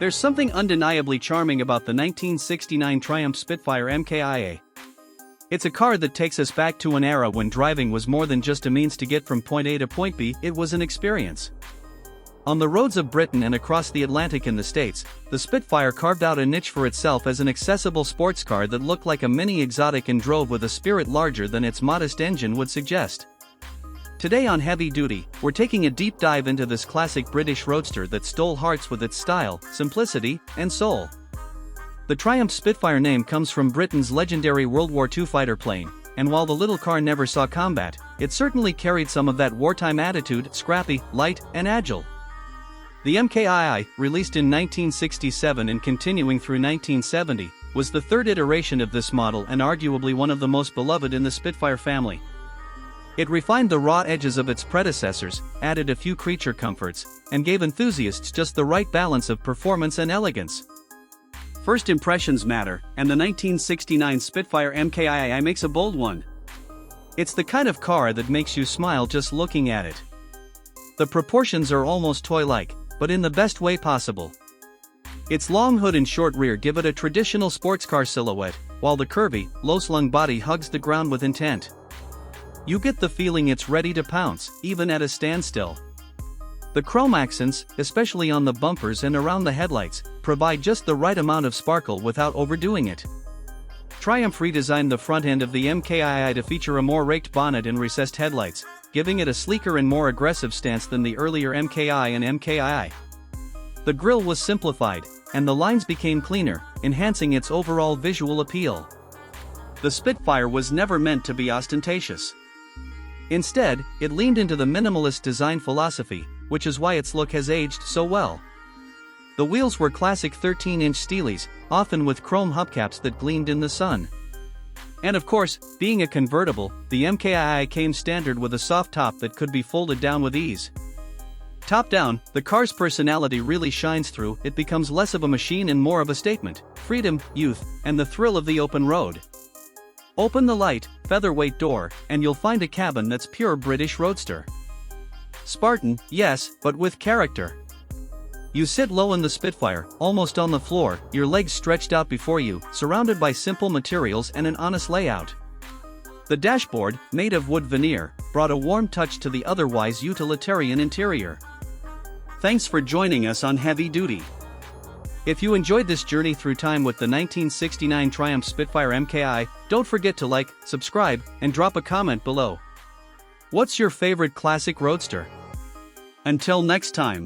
There's something undeniably charming about the 1969 Triumph Spitfire MKIII. It's a car that takes us back to an era when driving was more than just a means to get from point A to point B, it was an experience. On the roads of Britain and across the Atlantic in the States, the Spitfire carved out a niche for itself as an accessible sports car that looked like a mini exotic and drove with a spirit larger than its modest engine would suggest. Today on Heavy Duty, we're taking a deep dive into this classic British roadster that stole hearts with its style, simplicity, and soul. The Triumph Spitfire name comes from Britain's legendary World War II fighter plane, and while the little car never saw combat, it certainly carried some of that wartime attitude: scrappy, light, and agile. The MKIII, released in 1967 and continuing through 1970, was the third iteration of this model and arguably one of the most beloved in the Spitfire family. It refined the raw edges of its predecessors, added a few creature comforts, and gave enthusiasts just the right balance of performance and elegance. First impressions matter, and the 1969 Spitfire MKIII makes a bold one. It's the kind of car that makes you smile just looking at it. The proportions are almost toy-like, but in the best way possible. Its long hood and short rear give it a traditional sports car silhouette, while the curvy, low-slung body hugs the ground with intent. You get the feeling it's ready to pounce, even at a standstill. The chrome accents, especially on the bumpers and around the headlights, provide just the right amount of sparkle without overdoing it. Triumph redesigned the front end of the MKIII to feature a more raked bonnet and recessed headlights, giving it a sleeker and more aggressive stance than the earlier MKI and MKII. The grille was simplified, and the lines became cleaner, enhancing its overall visual appeal. The Spitfire was never meant to be ostentatious. Instead, it leaned into the minimalist design philosophy, which is why its look has aged so well. The wheels were classic 13-inch Steelies, often with chrome hubcaps that gleamed in the sun. And of course, being a convertible, the MKII came standard with a soft top that could be folded down with ease. Top down, the car's personality really shines through. It becomes less of a machine and more of a statement: freedom, youth, and the thrill of the open road. Open the light, featherweight door, and you'll find a cabin that's pure British roadster. Spartan, yes, but with character. You sit low in the Spitfire, almost on the floor, your legs stretched out before you, surrounded by simple materials and an honest layout. The dashboard, made of wood veneer, brought a warm touch to the otherwise utilitarian interior. Thanks for joining us on Heavy Duty. If you enjoyed this journey through time with the 1969 Triumph Spitfire MKIII, don't forget to like, subscribe, and drop a comment below. What's your favorite classic roadster? Until next time.